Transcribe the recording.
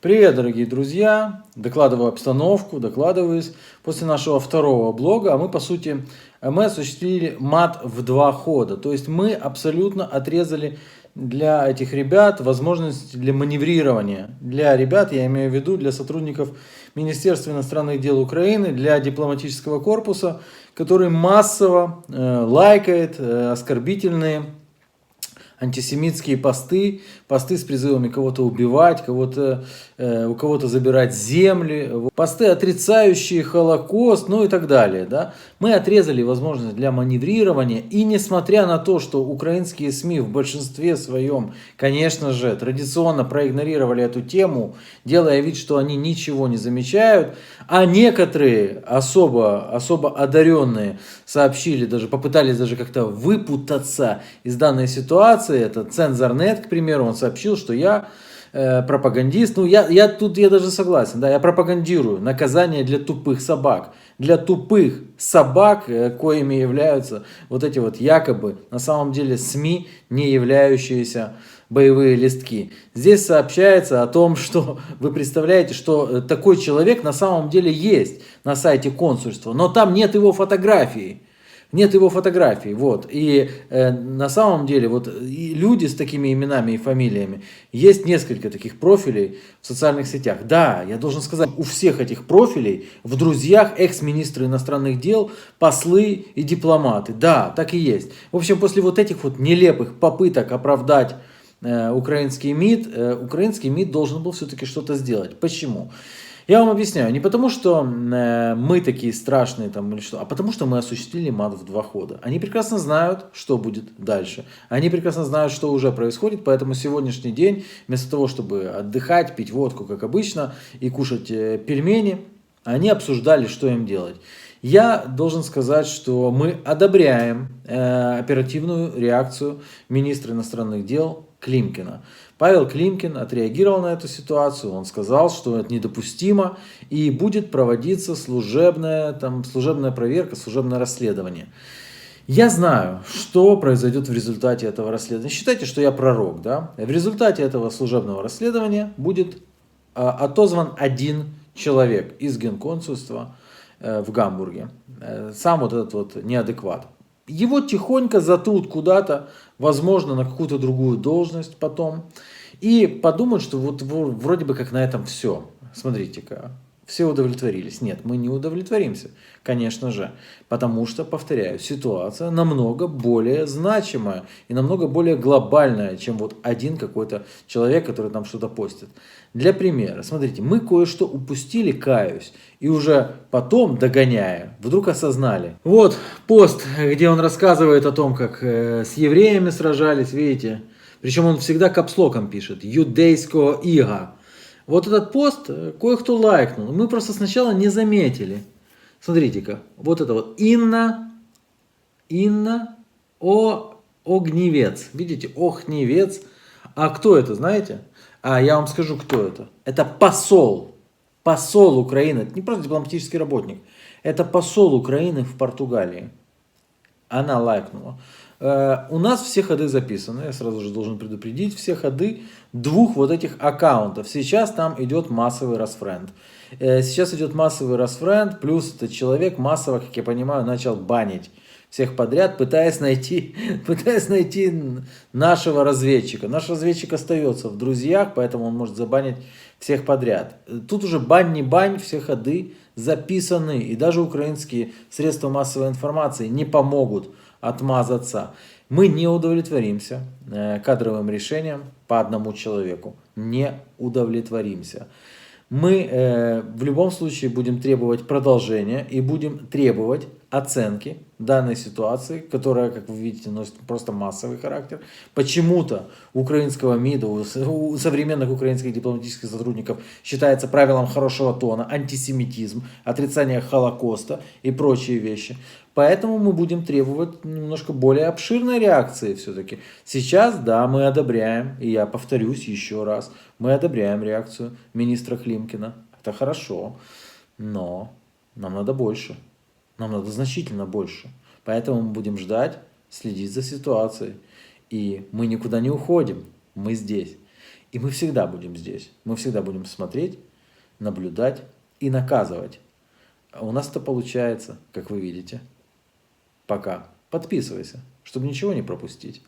Привет, дорогие друзья! Докладываю обстановку, докладываюсь после нашего второго блога, а мы, по сути, мы осуществили мат в 2 хода. То есть мы абсолютно отрезали для этих ребят возможность для маневрирования. Для ребят, я имею в виду, для сотрудников Министерства иностранных дел Украины, для дипломатического корпуса, который массово лайкает оскорбительные антисемитские посты, посты с призывами кого-то убивать, у кого-то забирать земли, посты, отрицающие Холокост, ну и так далее. Да? Мы отрезали возможность для маневрирования, и несмотря на то, что украинские СМИ в большинстве своем, конечно же, традиционно проигнорировали эту тему, делая вид, что они ничего не замечают, а некоторые особо одаренные сообщили, даже попытались даже как-то выпутаться из данной ситуации. Это Цензорнет, к примеру, он сообщил, что я пропагандист. Ну, я даже согласен, да, я пропагандирую наказание для тупых собак. Для тупых собак, коими являются вот эти вот якобы, на самом деле, СМИ, не являющиеся боевые листки. Здесь сообщается о том, что вы представляете, что такой человек на самом деле есть на сайте консульства, но там нет его фотографии. Нет его фотографий, вот. И на самом деле вот и люди с такими именами и фамилиями, есть несколько таких профилей в социальных сетях. Да, я должен сказать, у всех этих профилей в друзьях экс-министры иностранных дел, послы и дипломаты. Да, так и есть. В общем, после вот этих вот нелепых попыток оправдать украинский МИД должен был все-таки что-то сделать. Почему? Я вам объясняю, не потому что мы такие страшные там или что, а потому что мы осуществили мат в 2 хода. Они прекрасно знают, что будет дальше. Они прекрасно знают, что уже происходит, поэтому сегодняшний день, вместо того, чтобы отдыхать, пить водку, как обычно, и кушать пельмени, они обсуждали, что им делать. Я должен сказать, что мы одобряем оперативную реакцию министра иностранных дел Климкина. Павел Климкин отреагировал на эту ситуацию, он сказал, что это недопустимо и будет проводиться служебная проверка, служебное расследование. Я знаю, что произойдет в результате этого расследования. Считайте, что я пророк, да? В результате этого служебного расследования будет отозван один человек из генконсульства в Гамбурге. Сам вот этот вот неадекват. Его тихонько затрут куда-то, возможно, на какую-то другую должность потом. И подумают, что вот вроде бы как на этом все. Смотрите-ка, все удовлетворились. Нет, мы не удовлетворимся, конечно же. Потому что, повторяю, ситуация намного более значимая и намного более глобальная, чем вот один какой-то человек, который там что-то постит. Для примера, смотрите, мы кое-что упустили, каюсь, и уже потом, догоняя, вдруг осознали. Вот пост, где он рассказывает о том, как с евреями сражались, видите. Причем он всегда капслоком пишет. Юдейского ига. Вот этот пост кое-кто лайкнул. Мы просто сначала не заметили. Смотрите-ка. Вот это вот. Инна Огневец. Видите? Охневец. А кто это, знаете? А я вам скажу, кто это. Это посол. Посол Украины. Это не просто дипломатический работник. Это посол Украины в Португалии. Она лайкнула. У нас все ходы записаны, я сразу же должен предупредить, все ходы 2 вот этих аккаунтов. Сейчас там идет массовый расфренд. Сейчас идет массовый расфренд, плюс этот человек массово, как я понимаю, начал банить всех подряд, пытаясь найти нашего разведчика. Наш разведчик остается в друзьях, поэтому он может забанить всех подряд. Тут уже бань не бань, все ходы записаны. И даже украинские средства массовой информации не помогут отмазаться. Мы не удовлетворимся кадровым решением по одному человеку. Не удовлетворимся. Мы в любом случае будем требовать продолжения и будем требовать оценки данной ситуации, которая, как вы видите, носит просто массовый характер. Почему-то украинского МИДа, у современных украинских дипломатических сотрудников считается правилом хорошего тона антисемитизм, отрицание Холокоста и прочие вещи. Поэтому мы будем требовать немножко более обширной реакции все-таки. Сейчас, да, мы одобряем, и я повторюсь еще раз, мы одобряем реакцию министра Климкина. Это хорошо, но нам надо больше. Нам надо значительно больше. Поэтому мы будем ждать, следить за ситуацией. И мы никуда не уходим. Мы здесь. И мы всегда будем здесь. Мы всегда будем смотреть, наблюдать и наказывать. А у нас это получается, как вы видите. Пока. Подписывайся, чтобы ничего не пропустить.